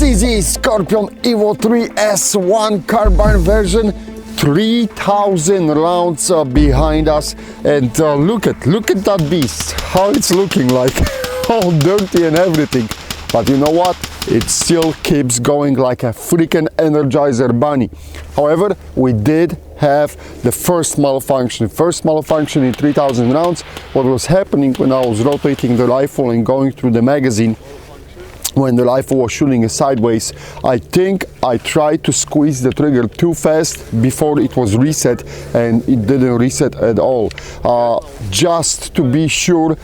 CZ Scorpion Evo3 S1 carbine version, 3000 rounds behind us, and look at that beast, how it's looking like, all dirty and everything. But you know what? It still keeps going like a freaking Energizer bunny. However, we did have the first malfunction in 3000 rounds. What was happening when I was rotating the rifle and going through the magazine, when the rifle was shooting sideways, I think I tried to squeeze the trigger too fast before it was reset, and it didn't reset at all. Just to be sure,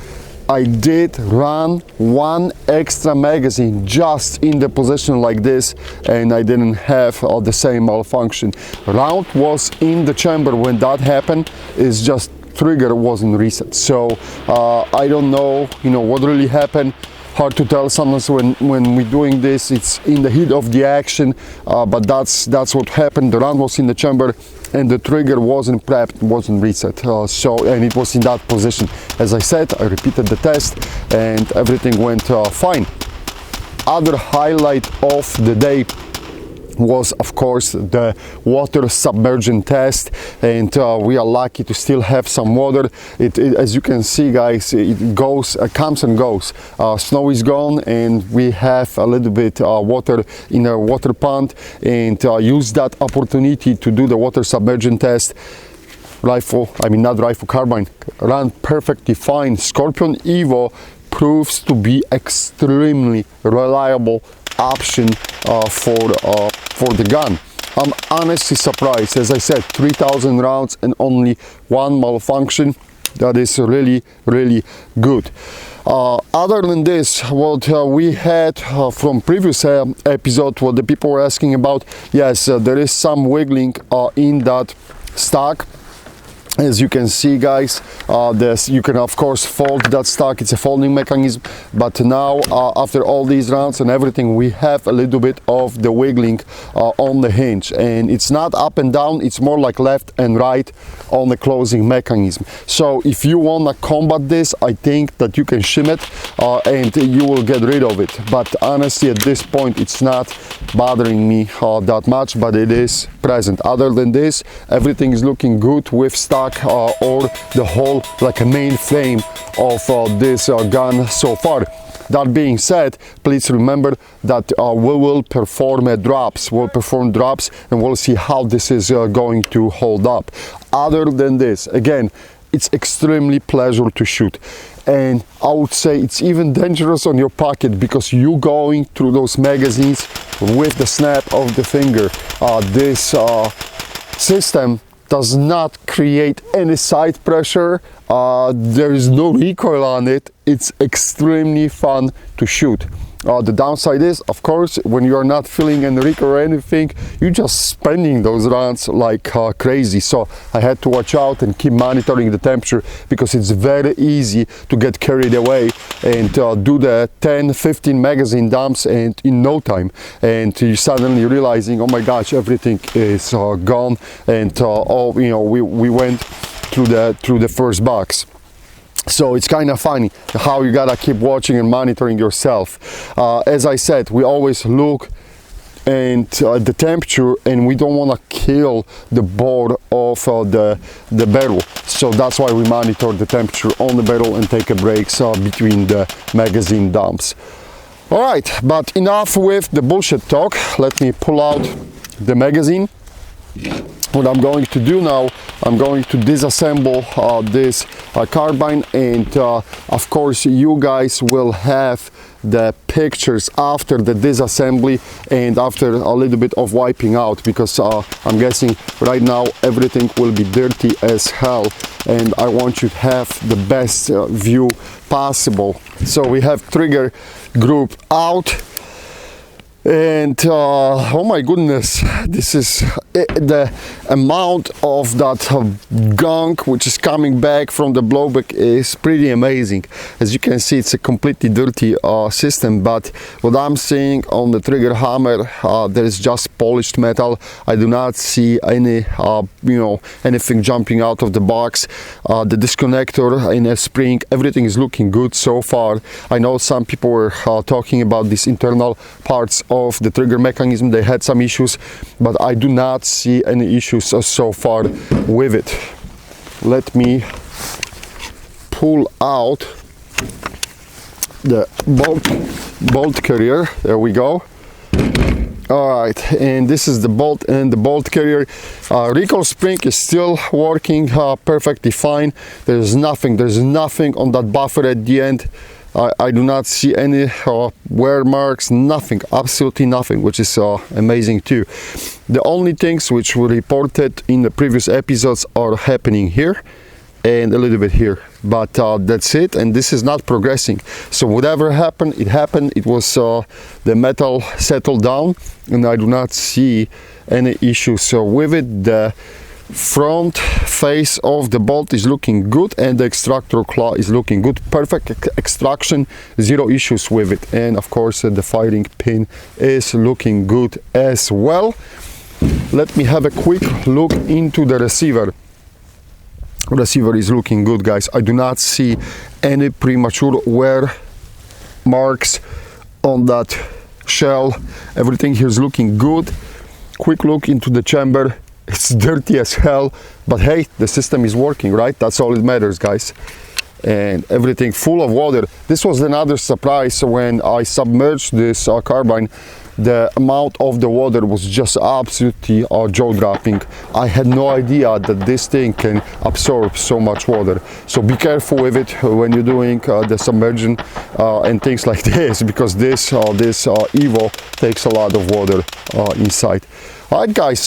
I did run one extra magazine just in the position like this, and I didn't have the same malfunction. Round was in the chamber when that happened. It's just trigger wasn't reset. So I don't know, what really happened. Hard to tell. Sometimes when we're doing this, it's in the heat of the action, but that's what happened. The round was in the chamber and the trigger wasn't prepped, wasn't reset, and it was in that position. As I said, I repeated the test and everything went fine. Other highlight of the day was, of course, the water submersion test, and we are lucky to still have some water. As you can see, guys, it goes, comes and goes. Snow is gone, and we have a little bit water in a water pond, and use that opportunity to do the water submersion test. Carbine ran perfectly fine. Scorpion Evo proves to be extremely reliable option for the gun. I'm honestly surprised. As I said, 3000 rounds and only one malfunction. That is really good. Other than this, what we had from previous episode, what the people were asking about, yes, there is some wiggling in that stock. As you can see, guys, you can of course fold that stock. It's a folding mechanism, but now after all these rounds and everything, we have a little bit of the wiggling on the hinge, and it's not up and down, it's more like left and right on the closing mechanism. So if you want to combat this, I think that you can shim it and you will get rid of it. But honestly, at this point, it's not bothering me that much, but it is present. Other than this, everything is looking good with stock or the whole like a main frame of this gun so far. That being said, please remember that we will perform drops. We'll perform drops and we'll see how this is going to hold up. Other than this, again, it's extremely pleasure to shoot. And I would say it's even dangerous on your pocket, because you going through those magazines with the snap of the finger. This system does not create any side pressure. There is no recoil on it. It's extremely fun to shoot. The downside is, of course, when you are not feeling any recoil or anything, you're just spending those rounds like crazy. So I had to watch out and keep monitoring the temperature, because it's very easy to get carried away and do the 10-15 magazine dumps and in no time, and you suddenly realizing, oh my gosh, everything is gone, and we went through the first box. So it's kind of funny how you gotta keep watching and monitoring yourself. As I said, we always look and the temperature, and we don't want to kill the bore of the barrel. So that's why we monitor the temperature on the barrel and take a breaks between the magazine dumps. All right, but enough with the bullshit talk. Let me pull out the magazine. What I'm going to do now, I'm going to disassemble this carbine, and of course you guys will have the pictures after the disassembly and after a little bit of wiping out, because I'm guessing right now everything will be dirty as hell, and I want you to have the best view possible. So we have trigger group out. And oh my goodness, this is the amount of that gunk which is coming back from the blowback is pretty amazing. As you can see, it's a completely dirty system, but what I'm seeing on the trigger hammer, there is just polished metal. I do not see any anything jumping out of the box. The disconnector in a spring, everything is looking good so far. I know some people were talking about these internal parts of the trigger mechanism. They had some issues, but I do not see any issues so far with it. Let me pull out the bolt carrier. There we go. All right, and this is the bolt and the bolt carrier. Recoil spring is still working perfectly fine. There's nothing on that buffer at the end. I do not see any wear marks, nothing, absolutely nothing, which is amazing too. The only things which were reported in the previous episodes are happening here and a little bit here, but that's it, and this is not progressing. So whatever happened, it happened. It was the metal settled down, and I do not see any issues. So with it, the front face of the bolt is looking good, and the extractor claw is looking good. Perfect extraction, zero issues with it. And of course the firing pin is looking good as well. Let me have a quick look into the receiver. Receiver is looking good, guys. I do not see any premature wear marks on that shell. Everything here is looking good. Quick look into the chamber. It's dirty as hell, but hey, the system is working, right? That's all it matters, guys. And everything full of water. This was another surprise when I submerged this carbine. The amount of the water was just absolutely jaw-dropping. I had no idea that this thing can absorb so much water. So be careful with it when you're doing the submersion and things like this, because this Evo takes a lot of water inside. Alright guys,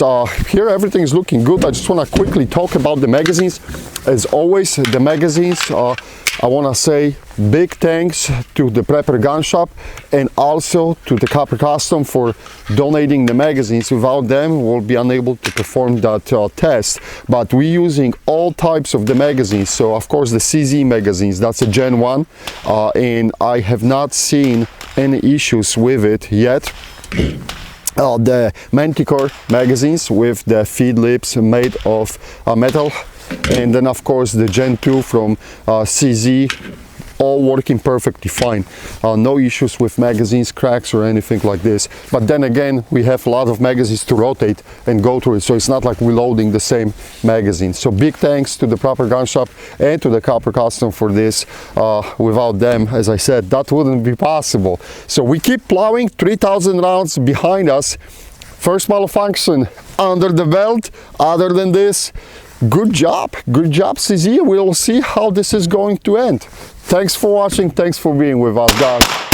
here everything is looking good. I just want to quickly talk about the magazines. As always, the magazines, I want to say big thanks to the Prepper Gun Shop and also to the Copper Custom for donating the magazines. Without them, we'll be unable to perform that test. But we're using all types of the magazines. So of course the CZ magazines, that's a Gen 1, and I have not seen any issues with it yet. The Manticore magazines with the feed lips made of metal, and then of course the Gen 2 from CZ, all working perfectly fine. No issues with magazines, cracks or anything like this. But then again, we have a lot of magazines to rotate and go through it, so it's not like we're loading the same magazine. So big thanks to the Proper Gun Shop and to the Copper Custom for this. Without them, as I said, that wouldn't be possible. So we keep plowing, 3,000 rounds behind us. First malfunction under the belt. Other than this, good job CZ. We'll see how this is going to end. Thanks for watching, thanks for being with us, guys.